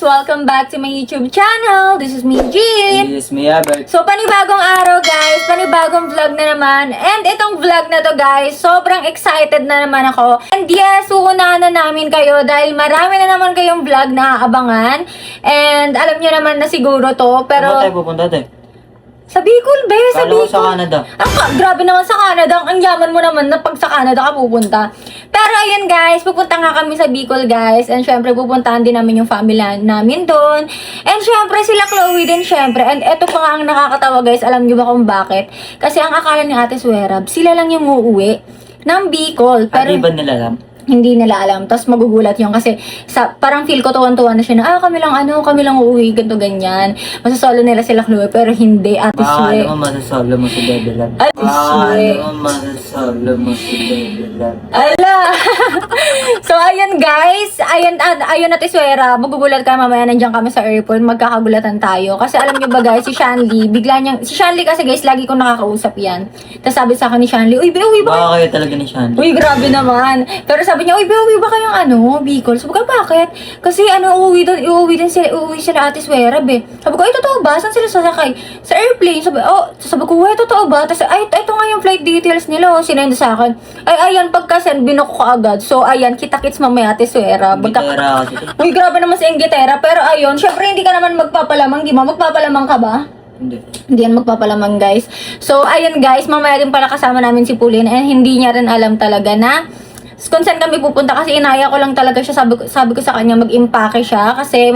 Welcome back to my YouTube channel. This is me, Jean. This is me, Albert. So, panibagong araw, guys. Panibagong vlog na naman. And itong vlog na to, guys, sobrang excited na naman ako. And yes, uunahan na namin kayo dahil marami na naman kayong vlog na aabangan. And alam nyo naman na siguro to, pero... Saan tayo pupunta tayo? Sa Bicol, be. Sa Kala ko Bicol. sa Canada. Grabe naman sa Canada. Ang yaman mo naman na pag sa Canada ka pupunta. Pero ayun guys, pupunta nga kami sa Bicol guys. And syempre pupuntahan din namin yung family namin doon. And syempre sila Chloe din syempre. And eto pa nga ang nakakatawa guys. Alam niyo ba kung bakit? Kasi ang akala ni Ate Swerab, sila lang yung uuwi ng Bicol. Pero Di ba nila alam? hindi nila alam. Tapos magugulat yung kasi parang feel ko tuwan-tuwa na siya na kami lang uuwi, ganito ganyan. Masasolo nila sila Chloe pero hindi Ate Swe. Ano mo masasolo mo si Bebe Lab? Ate Swe. Ano mo masasolo mo si Bebe Lab? Ala! So, ayun guys. Ayun Ate Swera. Magugulat ka mamaya. Nandiyan kami sa airport. Magkakagulatan tayo. Kasi alam niyo ba guys, si Shanley, si Shanley kasi guys, lagi ko nakakausap yan. Tapos sabi sa akin ni Shanley, uy, uwi ba kayo? Baka kayo talaga ni Shandy. Uy, grabe naman. Pero sabi niya, uy, ba kayong Bicol? Sabi ko, bakit? Kasi uuwi sila Ate Swera, be. Sabi ko, ay, totoo ba? Saan sila sasakay? Sa airplane. Sabi ko, totoo ba? Tapos, ay, ito nga yung flight details nila. Sinend sa akin. Ay, ayan, pagka-send, binako ko agad. So, ayan, kita-kits mamaya Ate Swera. Gitara kasi. Uy, grabe naman si Inglaterra. Pero ayun, syempre hindi ka naman magpapalamang. Di ba? Magpapalamang ka ba? Hindi yan magpapalamang guys. So, ayun guys, mamaya din pala kasama namin si Pauline and hindi niya rin alam talaga na kung saan kami pupunta kasi inaya ko lang talaga siya. Sabi ko sa kanya mag-impake siya kasi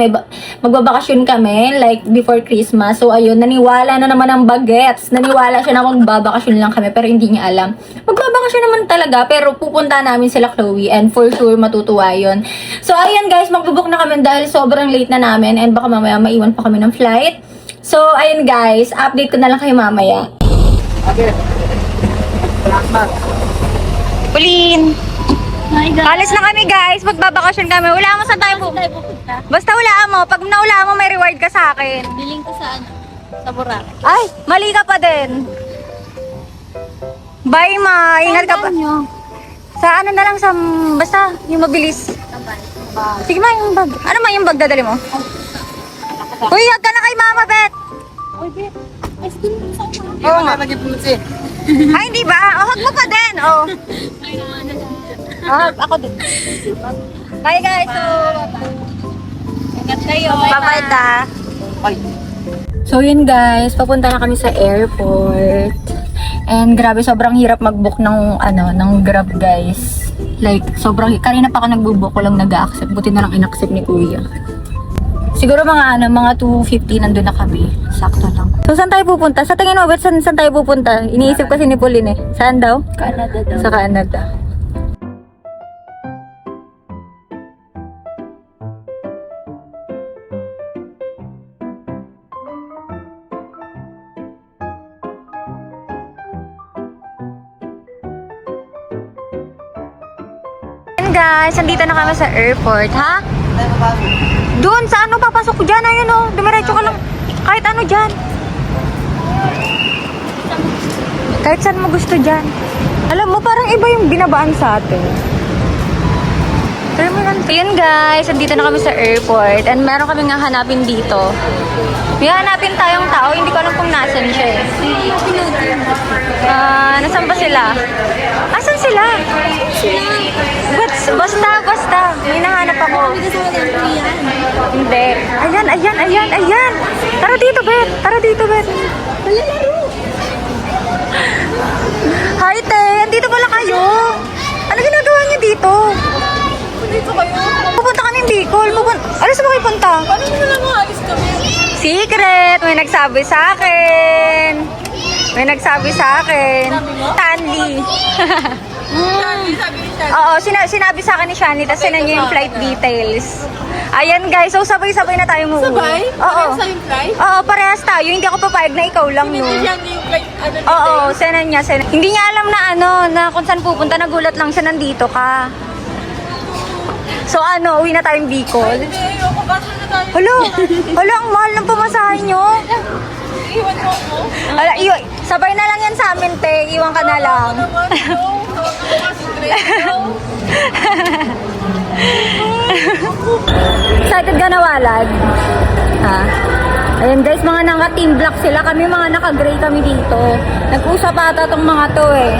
magbabakasyon kami like before Christmas. So, ayun, naniwala na naman ang bagets. Naniwala siya na magbabakasyon lang kami pero hindi niya alam. Magbabakasyon naman talaga pero pupunta namin sila Chloe and for sure matutuwa yun. So, ayun guys, magbubuk na kami dahil sobrang late na namin and baka mamaya maiwan pa kami ng flight. So, ayun guys, update ko na lang kayo mamaya. Okay. Pauline! Alis na kami guys, magbabakasyon kami. Wala mo saan tayo pupunta. Basta wala mo, pag nawala mo may reward ka sa akin. Biling ko sa sa Boracay. Ay, mali ka pa din. Bye ma, ingat ka pa. Sa ano na lang, basta yung mabilis. Sige ma, yung bag. Ano ma yung bag dadali mo? Uy, hag ka na kay mama, Bet. Uy, Bet. Ay, sige mo sa Oo nga. Ay, hindi ba? O, hag mo pa din. Oh. Ako din. Bye guys. So, ingat kayo. bye-bye ta. So yun guys, papunta na kami sa airport. And grabe, sobrang hirap mag-book ng Grab guys. Like, kanina pa ako nagbo-book ko lang nag-accept. Buti na lang in-accept ni Kuya. Siguro mga 2:50 nandun na kami. Sakto lang. So saan tayo pupunta? Sa tingin mo, saan tayo pupunta? Iniisip kasi ni Pauline eh. Saan daw? Canada daw. Sa Canada. Guys, nandito na kami sa airport, ha? Doon, sa ano papasok ko dyan? Ayun o, dumiretso ka lang. Kahit ano dyan. Kahit saan mo gusto dyan. Alam mo, parang iba yung binabaan sa atin. Ayun guys, nandito na kami sa airport. And meron kami nga hanapin dito. May hanapin tayong tao, hindi ko alam kung nasan siya eh. Nasaan ba sila? Asan sila? Basta. May nahanap ako. Hindi. Ayan. Tara dito, Bet. Hi, te. Andito pala kayo. Ano ginagawa niyo dito? Dito kayo. Pupunta kami ng Bicol. Ano sa mga punta? Paano mo na lang alis kami? Secret! May nagsabi sa akin. Tanli. Sabi ni Shani. Oo, sinabi sa akin ni Shani, tapos sinanyo yung flight details. Ayan guys, so sabay-sabay na tayo umuwi. Sabay? Oo. Parehas sa yung flight? Oo, parehas tayo. Hindi ako papayag na ikaw lang, no? Hindi siya yung flight, Oo, sinan niya. Hindi niya alam na kung saan pupunta. Nagulat lang siya, nandito ka. So uwi na tayong Bicol. Hindi, ayoko. Baso na tayo. Hala, ang mahal ng pamasahe nyo. Iwan mo ako. Sabay na lang yan sa amin, te. Iwan ka na lang. Excited ka nawalad? Ha? Ayan guys, mga naka-team black sila. Kami mga naka-gray kami dito. Nag-usap ata tong mga to eh.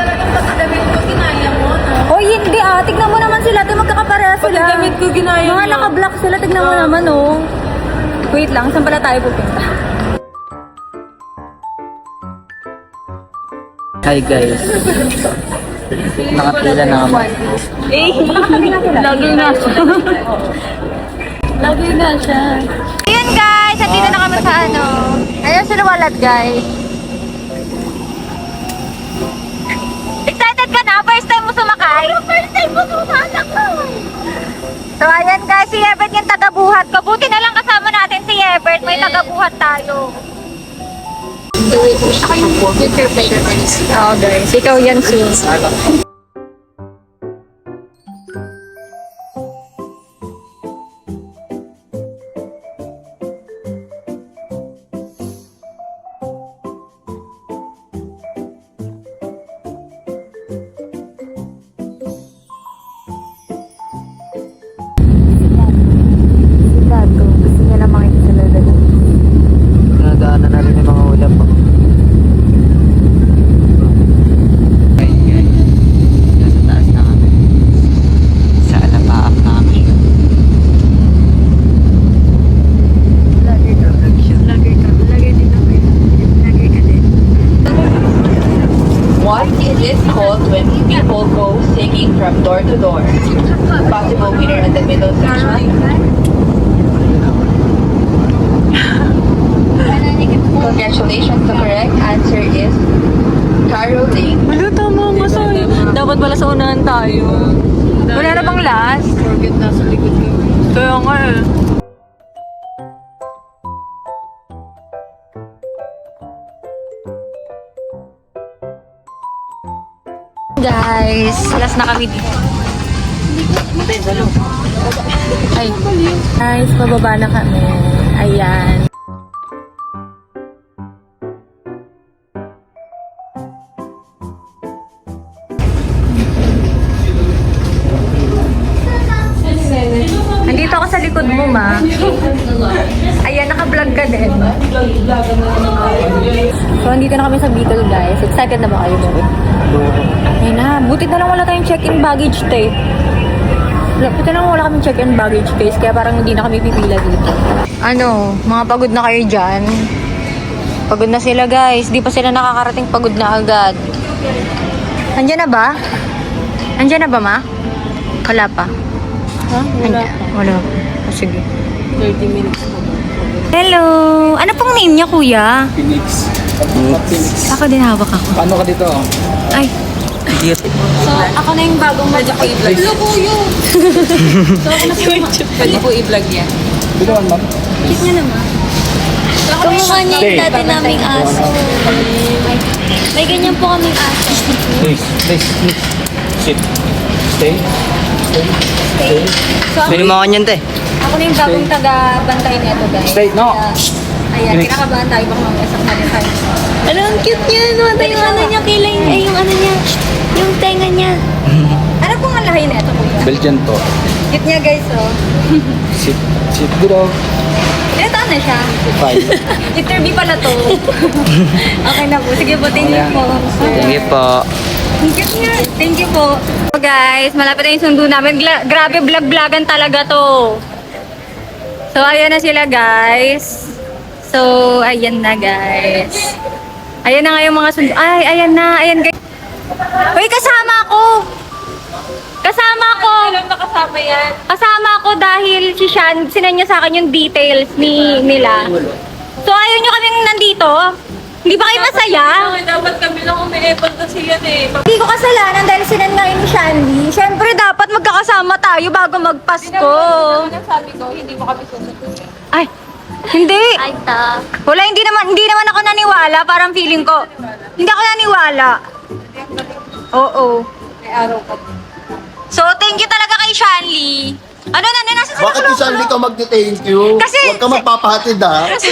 Damit ko, ginaya mo. Oh, hindi ah. Tignan mo naman sila. Ito magkakapareha sila. Damit ko, ginaya Mga mo. naka-black sila. Tignan mo naman oh. Wait lang. Saan pala tayo pupunta? Hi guys. Nakapila na kami. Lagi na siya. Lagi na siya. Ayan guys. Nandito na kami sa ano. Ayan sila walad guys. Excited ka na? First time mo sumakay? First time mo sumakay. So ayan guys, si Ebert yung tagabuhat ko. Buti na lang kasama natin si Ebert. May tagabuhat tayo. Ako yung future player. Oo guys, ikaw yan soon. Dad ko, gusto niya na makita sa lolo. Nadaanan na rin yung mga ulap po. Nasa taas na kami. Sa alapaap na kami. Why is it called when people go singing from door to door? Possible winner in the middle section. Congratulations, the correct answer is caroling. Wala, tama nga sa dapat pala sa unahan tayo. Wala na bang last? Forget na sa likod ko. Kaya nga eh. Guys, last na kami dito. Ay. Guys, pababa na kami. Ayan. Nandito ako sa likod mo, ma. Ayan, naka-vlog ka din. So, nandito na kami sa Bicol, guys. Excited na ba kayo, baby? Ayun na. Buti na lang wala tayong check-in baggage tape. Buti na lang wala kaming check-in baggage case, kaya parang hindi na kami pipila dito. Ano, mga pagod na kayo dyan? Pagod na sila, guys. Di pa sila nakakarating, pagod na agad. Andiyan na ba? Andiyan na ba, ma? Wala pa. Ha? Wala. Wala. Oh, sige. 30 minutes pa. Hello! Ano pong name niya, kuya? Phoenix. Ako din hawak ako. Paano ka dito? Ay. So, ako na yung bagong pwede ko i-vlog. Hello po yun! So, ako na sa pwede po i-vlog yan. Biluan, ma'am. Cute niya naman. Kamukha niya yung dati naming aso. May ganyan po kaming aso. Please, please, please. Sit. Stay. Stay. So, ako, Bili mo ako niyan, te. ako na yung bagong taga-bantay nito, guys. Stay, no. Ayan, kinakabahan tayo baka mamaya sa kanila tayo. Ano, ang cute niya. Ano yung ano niya, kilay, ay yung ano niya, yung tenga niya. Ano pong ang lahi nito, kuya? Belgian po. Cute niya, guys, oh. Sit. Sit, bro. Ilan taon na siya? 5. Interview pala to. Okay na po. Sige po, thank you po. Sige po. Ang cute niya. Thank you po. So guys, malapit na yung sundo namin. Grabe vlog-vlogan talaga to. So ayan na sila guys. So ayan na guys. Ayan na nga yung mga sundo. Ay, ayan na. Ayan guys. Uy, kasama ako. Kasama ko. Alam na kasama yan. Kasama ako dahil si Sean, sinanya sa akin yung details nila. So ayaw nyo kaming nandito? Hindi ba kayo masaya? Dapat kami lang umi-effort kasi yan eh. Hindi ko kasalanan dahil sinan ngayon ni Shandy. Siyempre dapat magkakasama tayo bago magpasko. Ano sabi ko, hindi mo kami susunod. Ay, hindi. Wala, hindi naman ako naniwala. Parang feeling ko, hindi ako naniwala. Oo. May araw ka. So, thank you talaga kay Shanley. Ano na, nasa sila Bakit isang hindi ka mag-thank you? Kasi- Huwag ka magpapahatid ha? Kasi,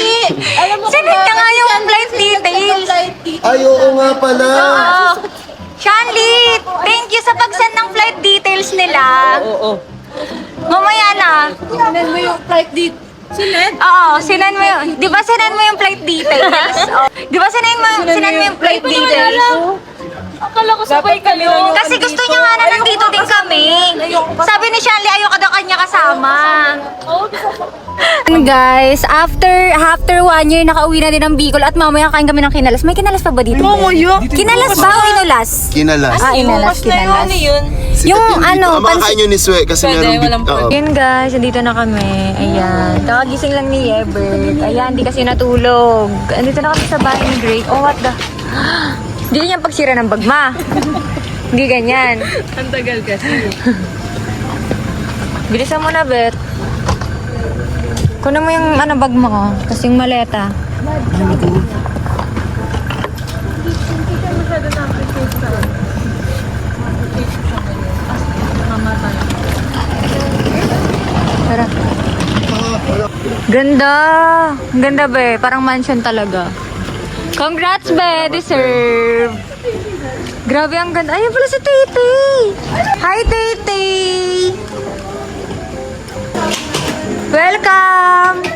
sinend niya nga yung flight details. Ay, oo nga pala. Oo. Shanley, thank you sa pag-send ng flight details nila. Oo. Mamaya na. Sinan mo yung flight dito. Sined? Oo, sinend mo yung, di ba sinend mo yung flight details? Oh. Di ba sinend mo yung flight details? Akala ko sabay kami. Kasi gusto niya nga na nandito din kami. Sabi ni Shanley, ayoko daw kanya kasama. Guys, after 1 year, nakauwi na din ng Bicol at mamaya kain kami ng kinalas. May kinalas pa ba dito? Mamaya? Kinalas ba o inulas? Kinalas. Ah, inalas, kinalas. Yung ano, Makain yun ni Swe kasi meron Oo. Yun guys, nandito na kami. Ayan. Kakagising lang ni Ebert. Ayan, di kasi natulog. Andito na kami sa bahay ni Gray. Oh, what the? Hindi ganyan pagsira ng bagma. Hindi ganyan. Ang tagal kasi. Bilisan mo na, Bet. Kunin mo yung ano, bag mo, oh. Kasi yung maleta. Tara. Ganda. Ganda, be. Parang mansion talaga. Congrats, be. Deserve. Grabe, ang ganda. Ayun pala si Titi. Hi, Titi. Welcome.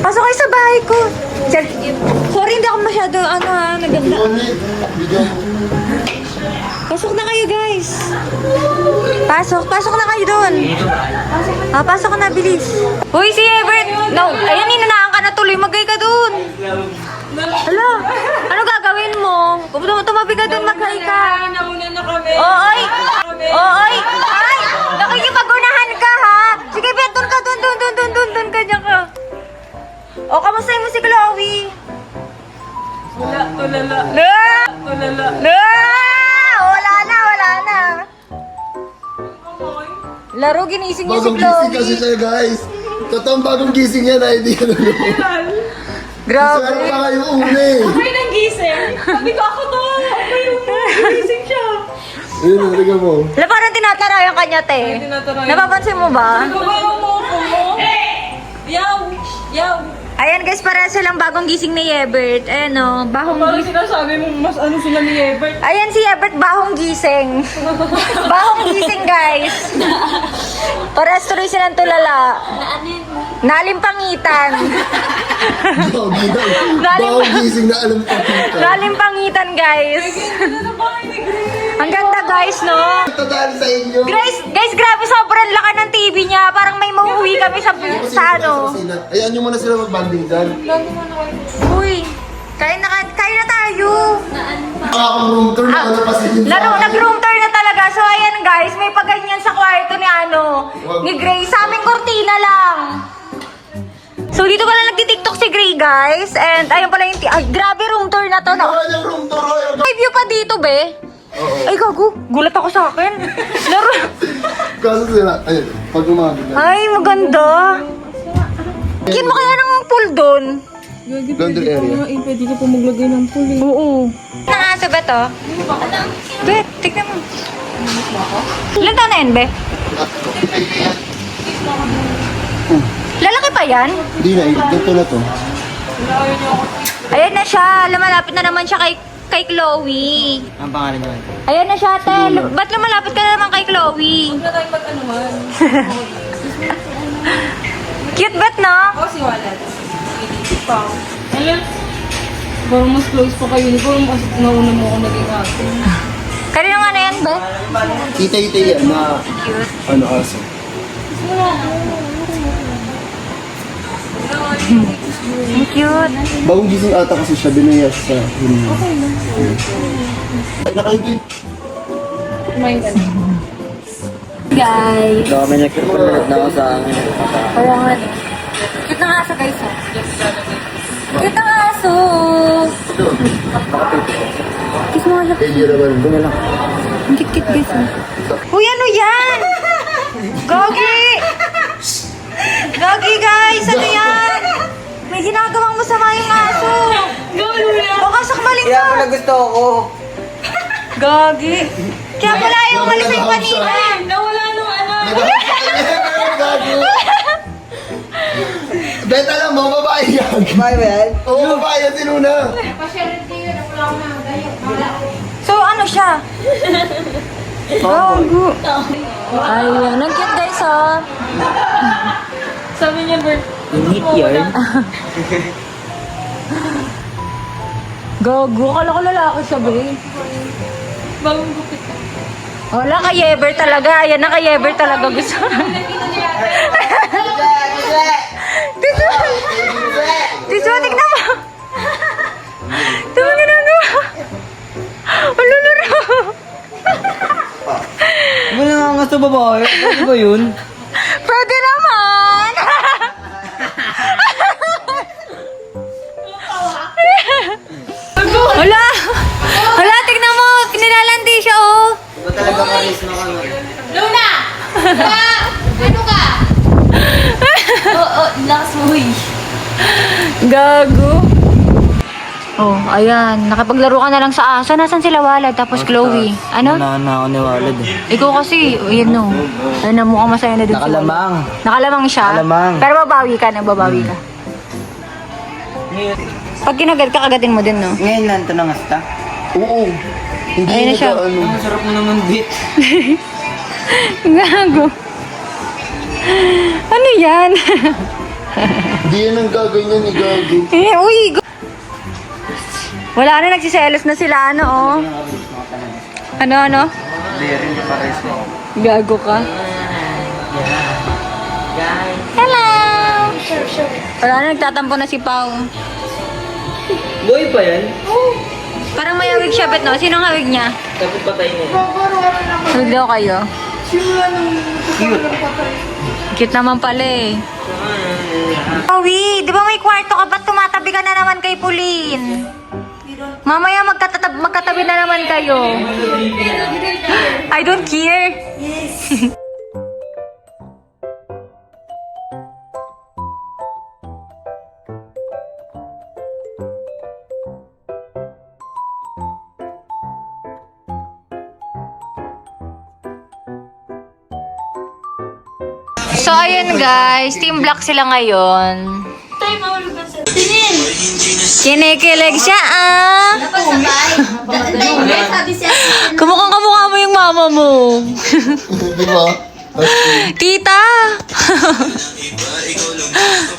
Pasok kayo sa bahay ko. Sorry, hindi ako masyado, naganda. Pasok na kayo, guys. Pasok na kayo doon. Pasok na, bilis. Uy, si Everett. No, ayan, hinanaan ka na tuloy. Magay ka doon. Hala, ano gagawin mo? Tumabi ka doon, maghay ka. Nauna na kami. Oy! Oy! Ay! Nakikipag-unahan ka, ha? Sige, Bet, doon ka, doon ka, dyan ka. O, kamusta mo si Chloe? Tulala. Wala na. Laro, ginising niya si Bagong gising kasi Chloe. siya, guys. Totoong bagong gising yan, ay hindi ka nalulog. Grabe. Saan pa kayo uli? May nang gising. Sabi ko ako to. May gising siya. Ayun, naliga mo. Wala, parang tinatarayan ka niya, te. tinatarayan. Napapansin mo ba? Gawin mo ko mo. Yaw. Ayan guys, para silang bagong gising ni Ebert. Ayan o, bahong Parang gising. sinasabi mo mas ano sila ni Ebert. Ayan si Ebert, bahong gising. Bahong gising guys. Pares tuloy silang tulala. Nalimpangitan. Gogi daw. Bagong gising na alam pa kita. Nalimpangitan guys. Ang ganda guys, no? Ito dahil sa inyo. Guys, grabe, sobrang laki ng TV niya. Parang may mauwi kami sa ano. Ayan nyo muna sila mag-banding dyan. Uy, kain na tayo. Akong room tour na ano pa sila. Nag-room tour na talaga. So, ayan guys, may paganyan sa kwarto ni Gray. Sa aming kortina lang. So, dito pala nagtitiktok si Gray, guys. And, ayun pala yung... Ay, grabe room tour na to. Wala niyang room tour. May view pa dito, be. Oo. Ay, gago. Gulat ako sa akin. Laro. Kaso sila, ayun, pag umabig na. Ay, maganda. Kian mo kaya ng pool doon? Laundry area. Pwede ka po maglagay ng pool. Oo. Nakaso ba to? Bet, tignan mo. Ilan taon na yan, be? Lalaki pa yan? Hindi na, dito na to. Ayan na siya. Lumalapit na naman siya kay Chloe. Ang pangalan naman. Ayan na siya, ate. Ba't lumalapit ka na naman kay Chloe? Huwag na tayong mag-anuhan. Cute bat, no? Ako si Walat. Pao. Ayun. Parang mas close pa kayo. Parang mas nauna mo ako naging aso. Kanino nga na yan, be? Tita yan na, ano, aso. Ang cute. Bagong gising ata kasi siya, binayas sa hino. Ay, nakaibig. Kumain ka na. Guys. Baka may nagkakulat na ako sa akin. Kaya nga. Cute ng aso, guys. Oh. Cute ng aso. Kiss mo nga. Hindi naman. Doon na lang. Ang cute, guys. Oh. Uy, ano yan? Gogi! Gogi, guys! Ano yan? May ginagawang masama yung aso. Baka sakmalin Kaya ka. pala gusto ako. Gogi. Kaya pala ayaw umalis yung kanina. Nawala nung ano. Beta lang mo, babae yan. Bye, man. Oo, babae yan si Luna. So, ano siya? Gago. Ayun. Ang cute guys, oh. Sabi niya, Bert. Init yun. Gago. Akala ko lalaki siya, be. Bagong gupit ka. Wala, ka-yever talaga. Ayan na, ka-yever talaga. Gusto. Tiso, tignan mo. Ito mo ginagawa. Ululuro. Ano na nga sa babae? Ano ba yun? Pwede naman. Wala. Wala, tignan mo. Pinilalandi siya, oh. Iba talaga karisma ka nun. Luna! Ano ka? Oo, lakas mo, huy. Gago. Oh, ayan. Nakapaglaro ka na lang sa aso. Nasaan sila Walad? Tapos Chloe. Ano? Ako ni Walad eh. Ikaw kasi, yun no. Ayun na, mukhang masaya na din si Walad. Nakalamang. Nakalamang siya? Nakalamang. Pero babawi ka na, babawi ka. Pag kinagat ka, kagatin mo din, no? Ngayon lang ito ng asta. Oo. Hindi Ayun na siya. ano. Ang sarap mo naman, bit. Gago. Ano yan? Hindi yan ang gaganyan ni Gago. Uy! Wala na, nagsiselos na sila, ano, oh. Ano? Hindi rin yung pares mo. Gago ka. Hello! Wala na, nagtatampo na si Pao. Boy pa yan? Parang may hawig siya, bet, no? Sinong hawig niya? Dapat patay niya. Hawig daw kayo. Cute. Cute naman pala eh. Pawi, di ba may kwarto ka? Ba't tumatabi ka na naman kay Pauline? Mamaya magkatabi na naman kayo. I don't care. So, ayun guys. Team Black sila ngayon. Tayo, mahulog ka sa... Tingin! Kinikilig siya, ah. Dapat sabay. Dahil sabi siya. Kumukhang kamukha mo yung mama mo. Di ba? Tita!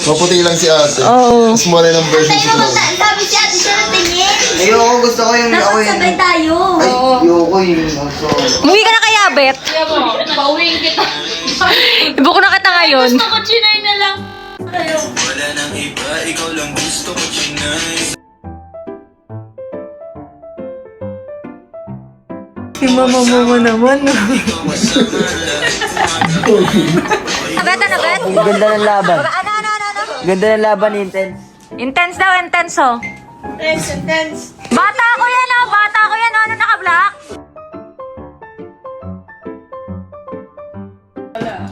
Maputi lang si ate. Oo. Mas mura ng version si Chloe. Sabi siya, di siya tingin. Ayoko, gusto ko yung ako Dapat yung... sabay tayo. Ay, ayoko yung... Umuwi ka na kaya, Bet? Kaya mo, pauwiin kita. Ibo ko na kita ngayon. Gusto ko chinay na lang. Si mama mo naman. Bet, ano, Bet? Ganda ng laban. Ano? Ganda ng laban, intense. Intense daw, intense, oh. Intense. Bata ko yan, oh. Bata ko yan, oh. Ano, naka-black?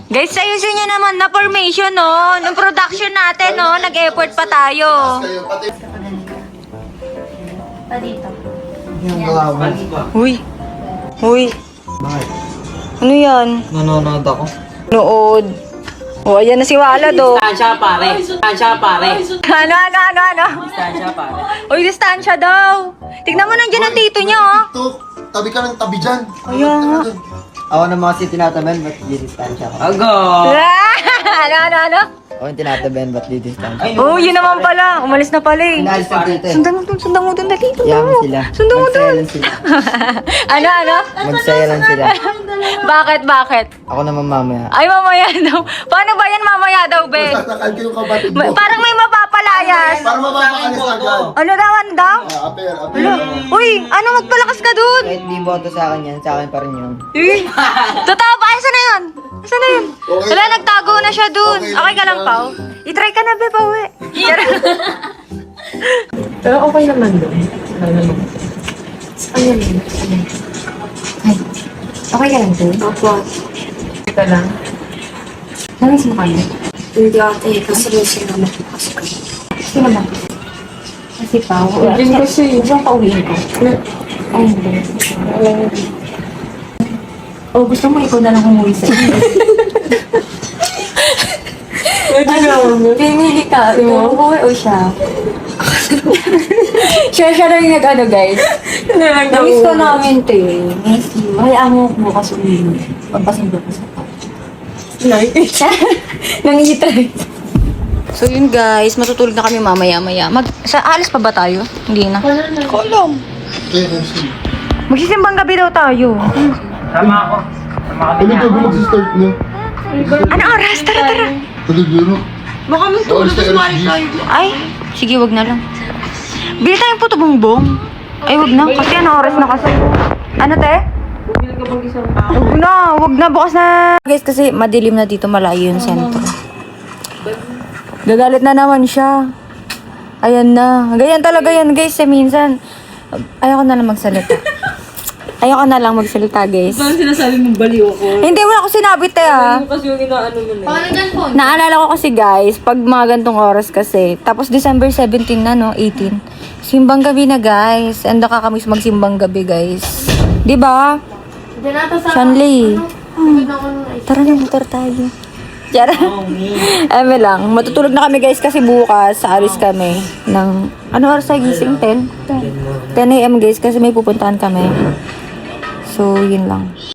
Guys, ayusin niyo naman na formation, no? Nung production natin, no? Nag-effort pa tayo. Kayo, pati. Pa dito. Yung gawa. Uy. Bakit? Ano yan? Nanonood ako. Nood. O, ayan na si Walad, oh. Distansya, pare. Distansya, pare. Ano? Distansya, pare. Uy, distansya daw. Tignan mo, nandiyan ang tito niya, oh. Ito, tabi ka ng tabi dyan. Kaya nga. Ako naman kasi tinataban, ba't di distansya ko? Ago! Ano? Ako yung tinataban, ba't di distansya? Oh, yun naman pala. Umalis na pala eh. Inalis ng tito eh. Sundan mo dun, dali. Yaman sila. Sundan mo Magsaya dun. lang sila. Ano? Magsaya lang sila. Bakit? Ako naman mamaya. Ay, mamaya daw. Paano ba yan mamaya daw, be? Sasakal ko yung kabatid mo. Parang may mapapalayas. Para mapapakalis agad. Ano daw? Aper. Uy, ano magpalakas ka dun? Kahit di boto sa akin yan, sa akin pa rin yun. Eh, totoo ba? Saan na yun? Okay. Wala, nagtago na siya dun. Okay Okay ka lang, lang. Pao? I-try ka na, be, Pauwi. Pero okay naman doon. Ano yun? Ay, okay ka lang doon? Opo. Ito lang. Namiss mo kami? Hindi ate, kasi naman po kasi kami. Sino ba? Kasi Pao. Hindi kasi. Diyan pa uwiin ko. Ay, hindi. O, gusto mo ikaw na lang umuwi sa inyo. Pimili ka. Ikaw umuwi o siya? siya na yung nag-ano, guys. Namiss ko namin, te. Miss you. Kaya mo bukas uminom. Pagpasindo ko sa Nangitay. So yun guys, matutulog na kami mamaya-maya. Alis pa ba tayo? Hindi na. Kolom. Magsisimbang gabi daw tayo. Ano ka mag-start na? Ano oras? Tara. Pagkagano? Baka magtulog sa mali tayo. Ay, sige, wag na lang. Bili tayong puto bongbong. Ay, wag na. Kasi ano oras na kasi. Ano, te? Wag na. Bukas na. Guys, kasi madilim na dito. Malayo yung sentro. Gagalit na naman siya. Ayan na. Ganyan talaga yan, guys. Minsan, ayoko na lang magsalita. Ayoko na lang magsalita, guys. Parang sinasabi mong baliw ako. Hindi, wala ko sinabi, te, ah. Kasi yung inaano mo na. Naalala ko kasi guys, pag mga gantong oras kasi, tapos December 17 na no, 18. Simbang gabi na guys. And nakakamiss magsimbang gabi guys. 'Di ba? Shanley. Tara na, motor tayo. Tara. Eme lang. Matutulog na kami guys kasi bukas alis kami ng ano oras tayo gising? 10 a.m. guys kasi may pupuntahan kami. So, yun lang.